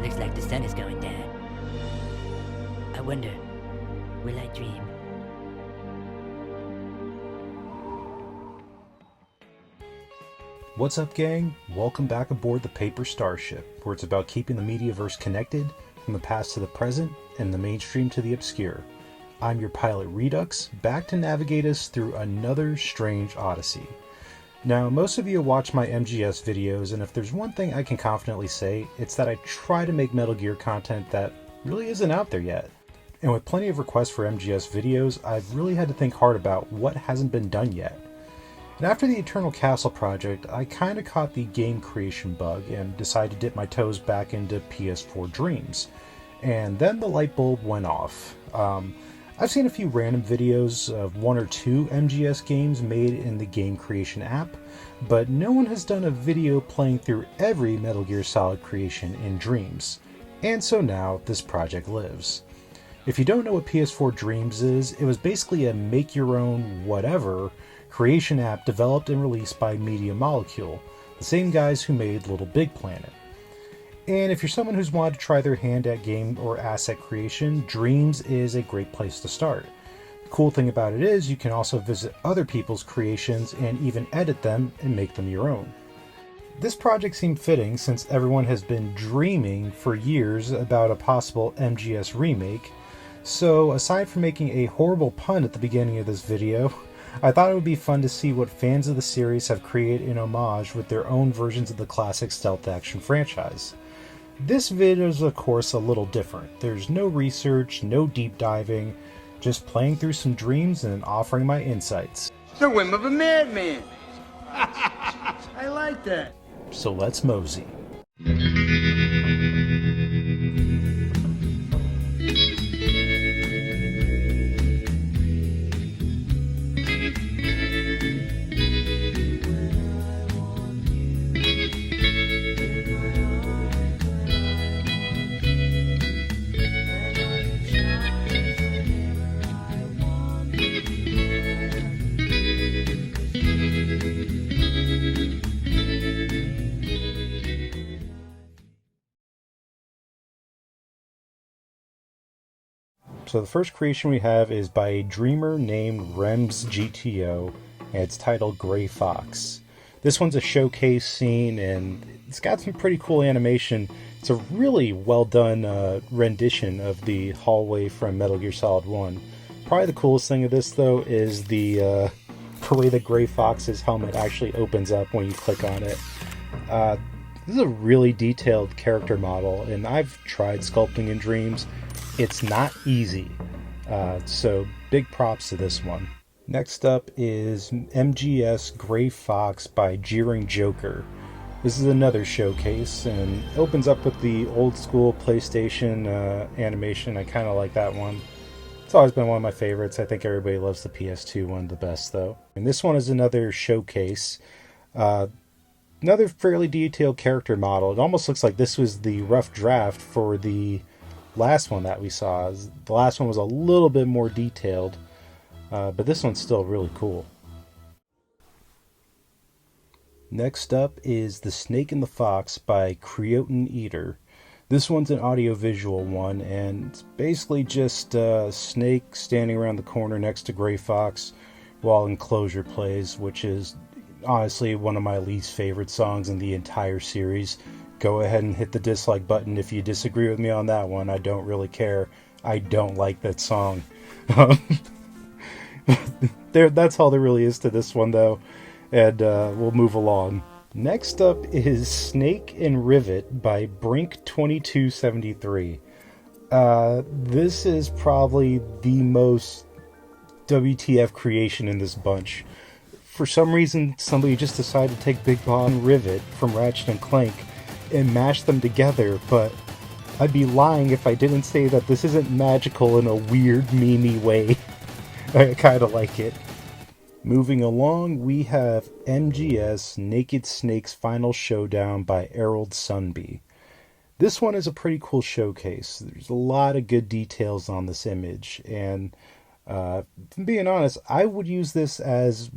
Looks like the sun is going down. I wonder, will I dream? What's up, gang? Welcome back aboard the Paper Starship, where it's about keeping the Mediaverse connected, from the past to the present, and the mainstream to the obscure. I'm your pilot Redux, back to navigate us through another strange odyssey. Now, most of you watch my MGS videos, and if there's one thing I can confidently say, it's that I try to make Metal Gear content that really isn't out there yet. And with plenty of requests for MGS videos, I've really had to think hard about what hasn't been done yet. And after the Eternal Castle project, I kinda caught the game creation bug and decided to dip my toes back into PS4 Dreams. And then the light bulb went off. I've seen a few random videos of 1 or 2 MGS games made in the game creation app, but no one has done a video playing through every Metal Gear Solid creation in Dreams. And so now this project lives. If you don't know what PS4 Dreams is, it was basically a make-your-own whatever creation app developed and released by Media Molecule, the same guys who made Little Big Planet. And if you're someone who's wanted to try their hand at game or asset creation, Dreams is a great place to start. The cool thing about it is you can also visit other people's creations and even edit them and make them your own. This project seemed fitting since everyone has been dreaming for years about a possible MGS remake, so aside from making a horrible pun at the beginning of this video, I thought it would be fun to see what fans of the series have created in homage with their own versions of the classic stealth action franchise. This video is of course a little different. There's no research, no deep diving, just playing through some dreams and offering my insights. The whim of a madman! I like that. So let's mosey. So the first creation we have is by a dreamer named RemzGTO, and it's titled Gray Fox. This one's a showcase scene, and it's got some pretty cool animation. It's a really well done rendition of the hallway from Metal Gear Solid 1. Probably the coolest thing of this, though, is the way the Gray Fox's helmet actually opens up when you click on it. This is a really detailed character model, and I've tried sculpting in Dreams. It's not easy, so big props to this one. Next up is MGS Gray Fox by Jeering Joker. This is another showcase, and it opens up with the old school PlayStation animation. I kind of like that one. It's always been one of my favorites. I think everybody loves the PS2 one the best, though. And this one is another showcase. Another fairly detailed character model. It almost looks like this was the rough draft for the last one that we saw. The last one was a little bit more detailed, but this one's still really cool. Next up is The Snake and the Fox by Kreotan Eater. This one's an audio-visual one, and it's basically just a snake standing around the corner next to Gray Fox while Enclosure plays, which is honestly one of my least favorite songs in the entire series. Go ahead and hit the dislike button if you disagree with me on that one. I don't really care. I don't like that song. That's all there really is to this one, though. And we'll move along. Next up is Snake and Rivet by Brink2273. This is probably the most WTF creation in this bunch. For some reason, somebody just decided to take Big Ball and Rivet from Ratchet and Clank and mash them together, but I'd be lying if I didn't say that this isn't magical in a weird, memey way. I kinda like it. Moving along, we have MGS Naked Snake's Final Showdown by erildsundby. This one is a pretty cool showcase. There's a lot of good details on this image, and If I'm being honest, I would use this as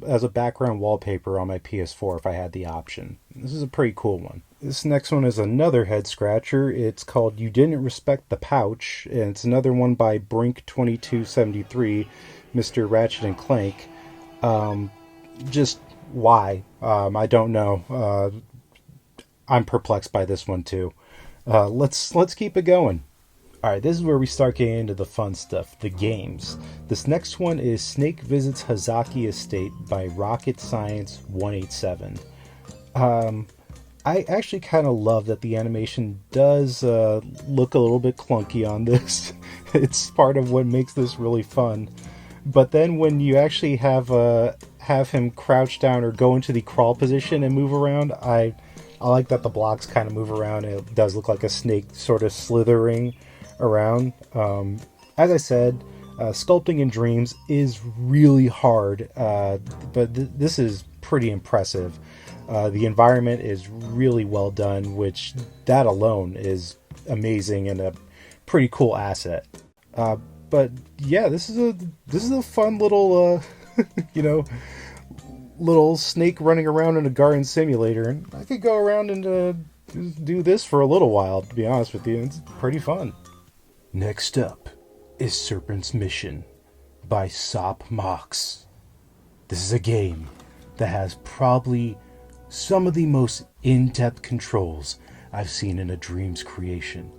as a background wallpaper on my PS4 if I had the option. This is a pretty cool one. This next one is another head scratcher. It's called You Didn't Respect the Pouch, and it's another one by Brink2273, Mr. Ratchet and Clank. Just why? I don't know. I'm perplexed by this one too. Let's keep it going. Alright, this is where we start getting into the fun stuff, the games. This next one is Snake Visits Hazaki Estate by Rocket Science 187. I actually kind of love that the animation does look a little bit clunky on this. It's part of what makes this really fun. But then when you actually have him crouch down or go into the crawl position and move around, I like that the blocks kind of move around. It does look like a snake sort of slithering around. As I said, sculpting in Dreams is really hard, but this is pretty impressive. The environment is really well done, which that alone is amazing and a pretty cool asset. But yeah, this is a fun little little snake running around in a garden simulator, and I could go around and do this for a little while, to be honest with you. It's pretty fun. Next up is Serpent's Mission by SopmoX. This is a game that has probably some of the most in-depth controls I've seen in a Dreams creation.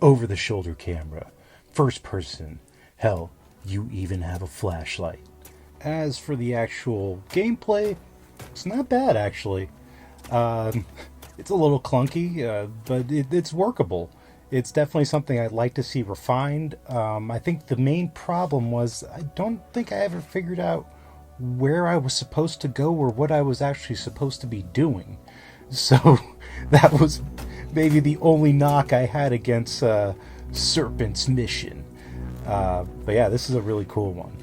Over-the-shoulder camera, first person, hell, you even have a flashlight. As for the actual gameplay, it's not bad actually. It's a little clunky, but it's workable. It's definitely something I'd like to see refined. I think the main problem was I don't think I ever figured out where I was supposed to go or what I was actually supposed to be doing. So that was maybe the only knock I had against Serpent's Mission. But yeah, this is a really cool one.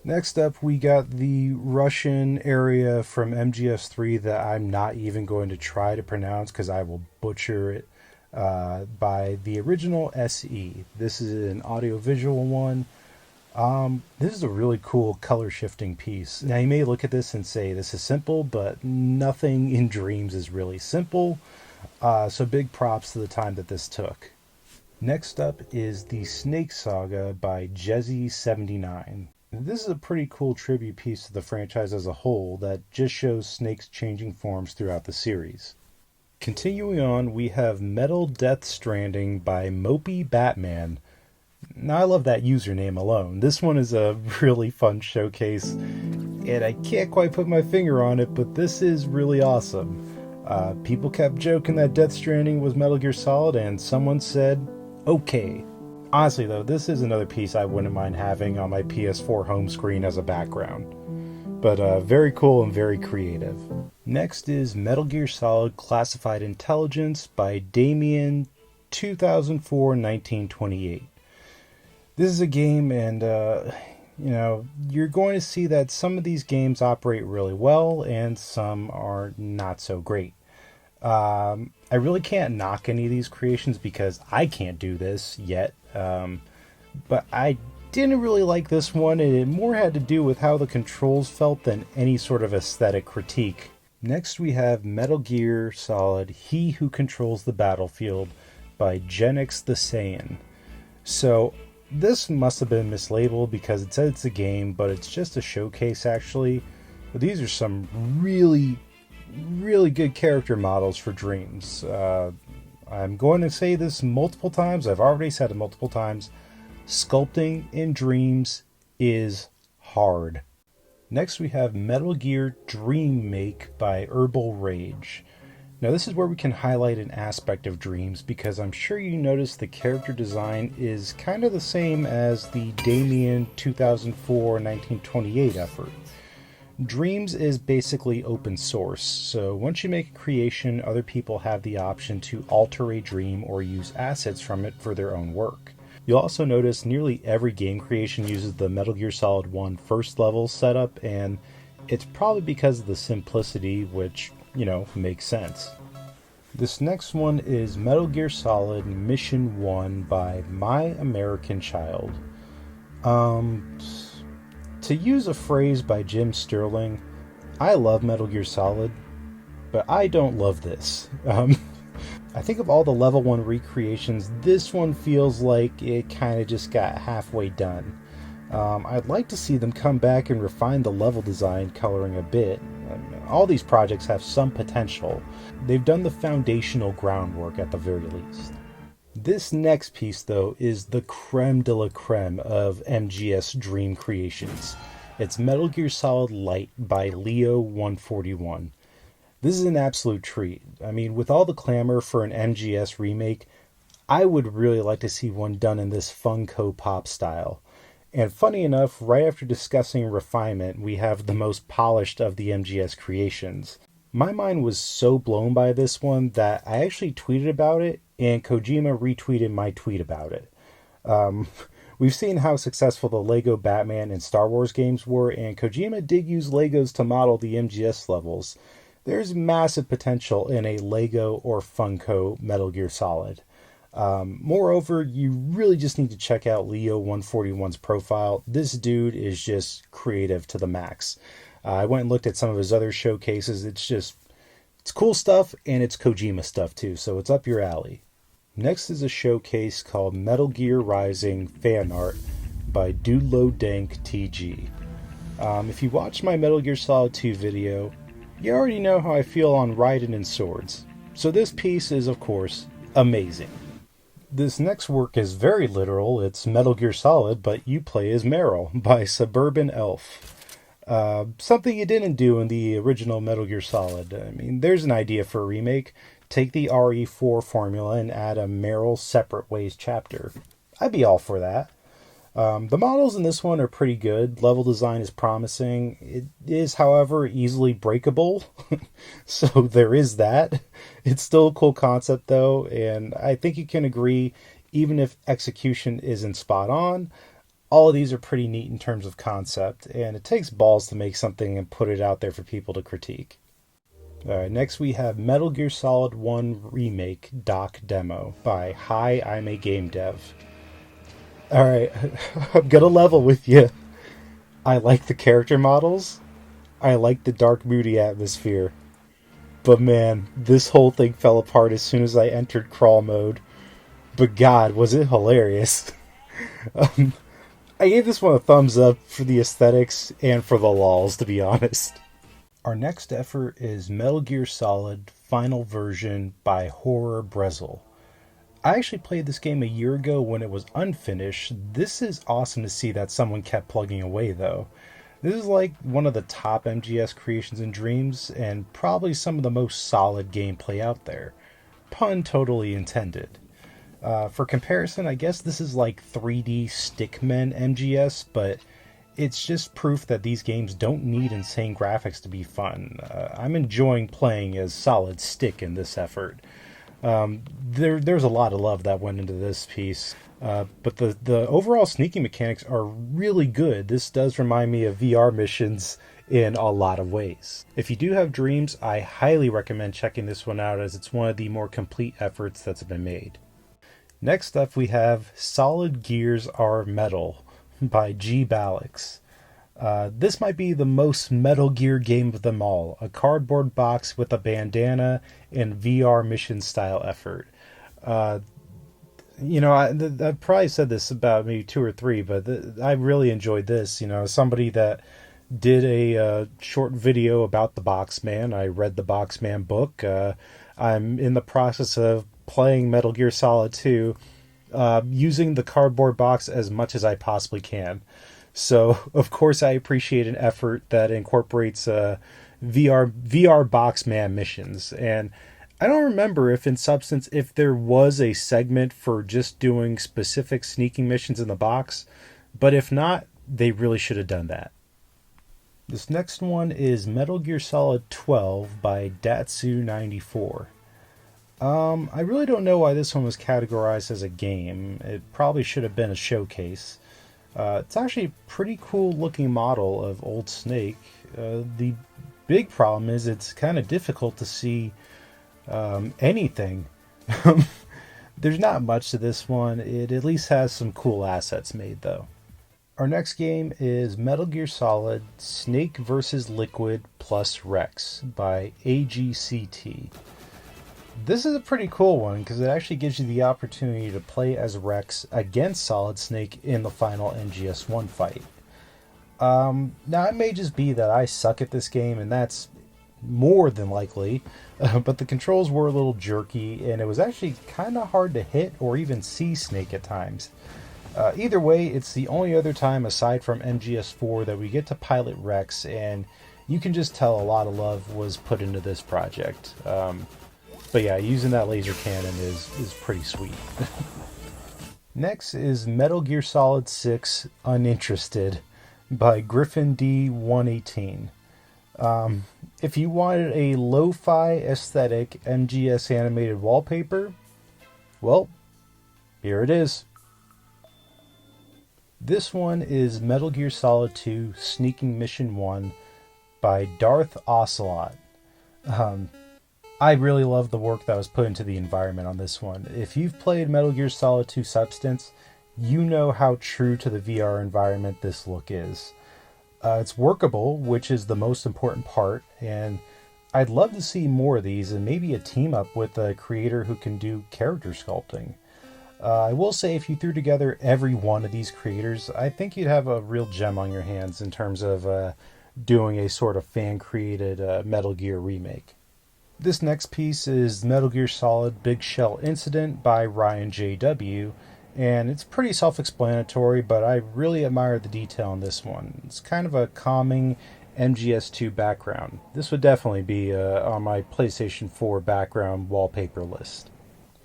Next up, we got the Russian area from MGS3 that I'm not even going to try to pronounce because I will butcher it, by the original SE. This is an audio-visual one. This is a really cool color shifting piece. Now you may look at this and say this is simple, but nothing in Dreams is really simple. So big props to the time that this took. Next up is the Snake Saga by Jezzy79. This is a pretty cool tribute piece to the franchise as a whole that just shows Snake's changing forms throughout the series. Continuing on, we have Metal Death Stranding by MopeyBatman. Now, I love that username alone. This one is a really fun showcase, and I can't quite put my finger on it, but this is really awesome. People kept joking that Death Stranding was Metal Gear Solid, and someone said, okay. Honestly though, this is another piece I wouldn't mind having on my PS4 home screen as a background. But very cool and very creative. Next is Metal Gear Solid Classified Intelligence by Damien 2004-1928. This is a game, and you're going to see that some of these games operate really well and some are not so great. I really can't knock any of these creations because I can't do this yet. But I didn't really like this one, and it more had to do with how the controls felt than any sort of aesthetic critique. Next we have Metal Gear Solid He Who Controls the Battlefield by GenixTheSaiyan. So this must have been mislabeled because it said it's a game, but it's just a showcase actually. But these are some really good character models for Dreams. I'm going to say this multiple times. I've already said it multiple times. Sculpting in Dreams is hard. Next we have Metal Gear Dream Make by HerbalRage. Now this is where we can highlight an aspect of Dreams because I'm sure you noticed the character design is kind of the same as the Damien 2004-1928 effort. Dreams is basically open source, so once you make a creation, other people have the option to alter a dream or use assets from it for their own work. You'll also notice nearly every game creation uses the Metal Gear Solid 1 first level setup, and it's probably because of the simplicity, which, makes sense. This next one is Metal Gear Solid Mission 1 by My American Child. Um, to use a phrase by Jim Sterling, I love Metal Gear Solid, but I don't love this. I think of all the level 1 recreations, this one feels like it kind of just got halfway done. I'd like to see them come back and refine the level design coloring a bit. All these projects have some potential. They've done the foundational groundwork at the very least. This next piece, though, is the creme de la creme of MGS Dream creations. It's Metal Gear Solid Light by Leo 141. This is an absolute treat. I mean, with all the clamor for an MGS remake, I would really like to see one done in this Funko Pop style. And funny enough, right after discussing refinement, we have the most polished of the MGS creations. My mind was so blown by this one that I actually tweeted about it, and Kojima retweeted my tweet about it. We've seen how successful the Lego Batman and Star Wars games were, and Kojima did use Legos to model the MGS levels. There's massive potential in a Lego or Funko Metal Gear Solid. Moreover, you really just need to check out Leo 141's profile. This dude is just creative to the max. I went and looked at some of his other showcases. It's cool stuff, and it's Kojima stuff too, so it's up your alley. Next is a showcase called Metal Gear Rising Fan Art by Dudelodank TG. If you watched my Metal Gear Solid 2 video, you already know how I feel on Raiden and swords. So this piece is, of course, amazing. This next work is very literal. It's Metal Gear Solid, but you play as Meryl by Suburban Elf. Something you didn't do in the original Metal Gear Solid. I mean, there's an idea for a remake. Take the RE4 formula and add a Meryl Separate Ways chapter. I'd be all for that. The models in this one are pretty good. Level design is promising. It is, however, easily breakable. So there is that. It's still a cool concept, though, and I think you can agree, even if execution isn't spot on, all of these are pretty neat in terms of concept, and it takes balls to make something and put it out there for people to critique. Alright, next we have Metal Gear Solid 1 Remake Doc Demo by Hi, I'm a Game Dev. Alright, I'm gonna level with you. I like the character models. I like the dark, moody atmosphere. But man, this whole thing fell apart as soon as I entered crawl mode. But God, was it hilarious. I gave this one a thumbs up for the aesthetics and for the lols, to be honest. Our next effort is Metal Gear Solid Final Version by Horror Brezel. I actually played this game a year ago when it was unfinished. This is awesome to see that someone kept plugging away, though. This is like one of the top MGS creations in Dreams, and probably some of the most solid gameplay out there. Pun totally intended. For comparison, I guess this is like 3D Stickmen MGS, but it's just proof that these games don't need insane graphics to be fun. I'm enjoying playing as Solid Stick in this effort. There's a lot of love that went into this piece, but the overall sneaking mechanics are really good. This does remind me of VR missions in a lot of ways. If you do have Dreams, I highly recommend checking this one out, as it's one of the more complete efforts that's been made. Next up we have Solid Gears Are Metal by G. Balix. This might be the most Metal Gear game of them all. A cardboard box with a bandana and VR mission style effort. I've probably said this about maybe 2 or 3, but I really enjoyed this. Somebody that did a short video about the Boxman. I read the Boxman book. I'm in the process of playing Metal Gear Solid 2, using the cardboard box as much as I possibly can. So, of course, I appreciate an effort that incorporates VR Boxman missions. And I don't remember if there was a segment for just doing specific sneaking missions in the box, but if not, they really should have done that. This next one is Metal Gear Solid 12 by Datsu94. I really don't know why this one was categorized as a game. It probably should have been a showcase. It's actually a pretty cool looking model of Old Snake. The big problem is it's kind of difficult to see anything. There's not much to this one. It at least has some cool assets made, though. Our next game is Metal Gear Solid Snake vs. Liquid plus Rex by AGCT. This is a pretty cool one because it actually gives you the opportunity to play as Rex against Solid Snake in the final MGS1 fight. Now, it may just be that I suck at this game, and that's more than likely, but the controls were a little jerky, and it was actually kind of hard to hit or even see Snake at times. Either way, it's the only other time aside from MGS4 that we get to pilot Rex, and you can just tell a lot of love was put into this project. But yeah, using that laser cannon is pretty sweet. Next is Metal Gear Solid 6 Uninterested by Griffin D118. If you wanted a lo-fi aesthetic MGS animated wallpaper, well, here it is. This one is Metal Gear Solid 2 Sneaking Mission 1 by Darth Ocelot. I really love the work that was put into the environment on this one. If you've played Metal Gear Solid 2 Substance, you know how true to the VR environment this look is. It's workable, which is the most important part, and I'd love to see more of these and maybe a team up with a creator who can do character sculpting. I will say if you threw together every one of these creators, I think you'd have a real gem on your hands in terms of doing a sort of fan-created Metal Gear remake. This next piece is Metal Gear Solid Big Shell Incident by Ryan J.W., and it's pretty self-explanatory, but I really admire the detail in this one. It's kind of a calming MGS2 background. This would definitely be on my PlayStation 4 background wallpaper list.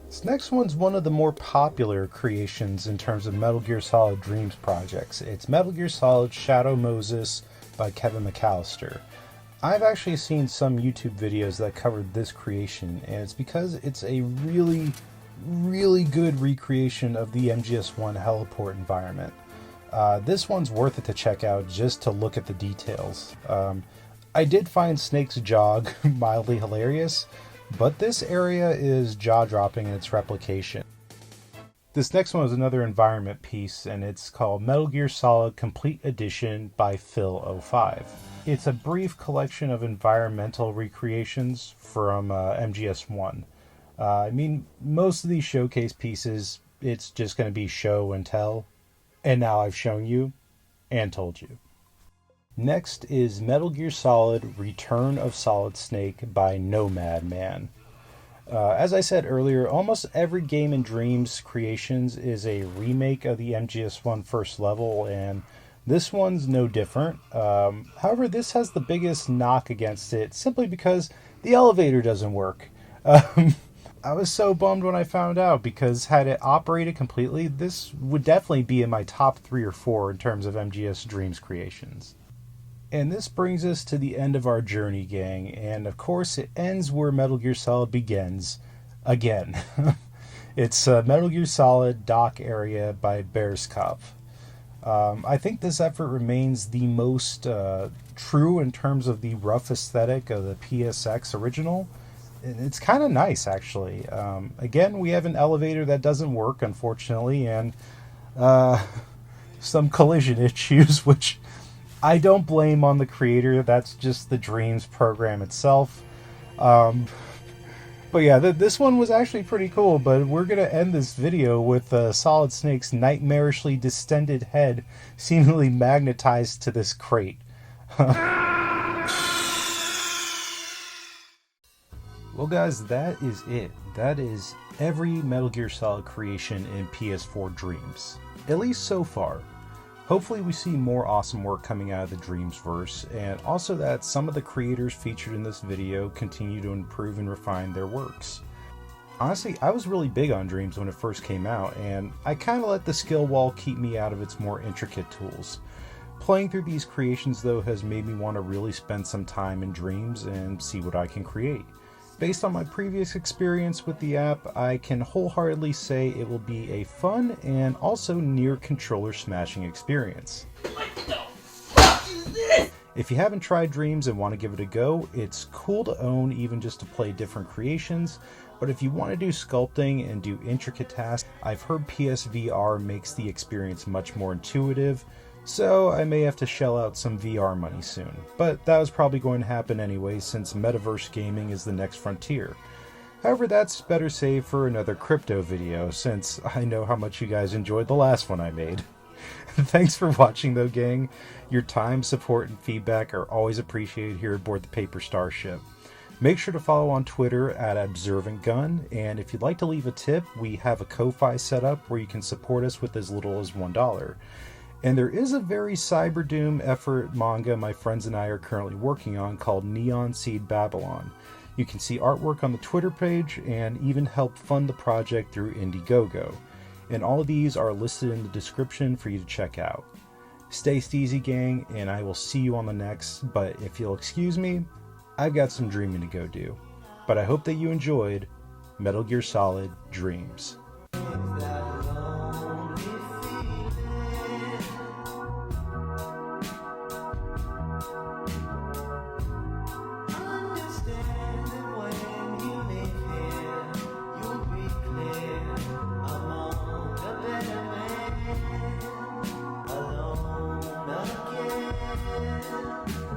This next one's one of the more popular creations in terms of Metal Gear Solid Dreams projects. It's Metal Gear Solid Shadow Moses by Kevin McAllister. I've actually seen some YouTube videos that covered this creation, and it's because it's a really, really good recreation of the MGS1 heliport environment. This one's worth it to check out just to look at the details. I did find Snake's jog mildly hilarious, but this area is jaw-dropping in its replication. This next one is another environment piece, and it's called Metal Gear Solid Complete Edition by Phil05. It's a brief collection of environmental recreations from MGS1. I mean, most of these showcase pieces, it's just going to be show and tell, and now I've shown you and told you. Next is Metal Gear Solid Return of Solid Snake by Nomad Man. As I said earlier, almost every game in Dreams Creations is a remake of the MGS1 first level, and this one's no different. However, this has the biggest knock against it simply because the elevator doesn't work. I was so bummed when I found out, because had it operated completely, this would definitely be in my top 3 or 4 in terms of MGS Dreams Creations. And this brings us to the end of our journey, gang, and of course it ends where Metal Gear Solid begins, again. It's Metal Gear Solid Dock Area by Bearskopf. I think this effort remains the most true in terms of the rough aesthetic of the PSX original. It's kind of nice, actually. Again, we have an elevator that doesn't work, unfortunately, and some collision issues, which I don't blame on the creator. That's just the Dreams program itself. But yeah, this one was actually pretty cool, but we're going to end this video with Solid Snake's nightmarishly distended head seemingly magnetized to this crate. Well guys, that is it. That is every Metal Gear Solid creation in PS4 Dreams. At least so far. Hopefully we see more awesome work coming out of the Dreamsverse, and also that some of the creators featured in this video continue to improve and refine their works. Honestly, I was really big on Dreams when it first came out, and I kind of let the skill wall keep me out of its more intricate tools. Playing through these creations though has made me want to really spend some time in Dreams and see what I can create. Based on my previous experience with the app, I can wholeheartedly say it will be a fun and also near controller smashing experience. What the fuck is this? If you haven't tried Dreams and want to give it a go, it's cool to own even just to play different creations, but if you want to do sculpting and do intricate tasks, I've heard PSVR makes the experience much more intuitive, So I may have to shell out some VR money soon, but that was probably going to happen anyway since metaverse gaming is the next frontier. However, that's better saved for another crypto video since I know how much you guys enjoyed the last one I made. Thanks for watching though, gang. Your time, support, and feedback are always appreciated here aboard the Paper Starship. Make sure to follow on Twitter at ObservantGun, and if you'd like to leave a tip, we have a Ko-Fi set up where you can support us with as little as $1. And there is a very Cyber Doom effort manga my friends and I are currently working on called NeonSeed Babylon. You can see artwork on the Twitter page and even help fund the project through Indiegogo. And all of these are listed in the description for you to check out. Stay steezy, gang, and I will see you on the next, but if you'll excuse me, I've got some dreaming to go do. But I hope that you enjoyed Metal Gear Solid Dreams. Alone again.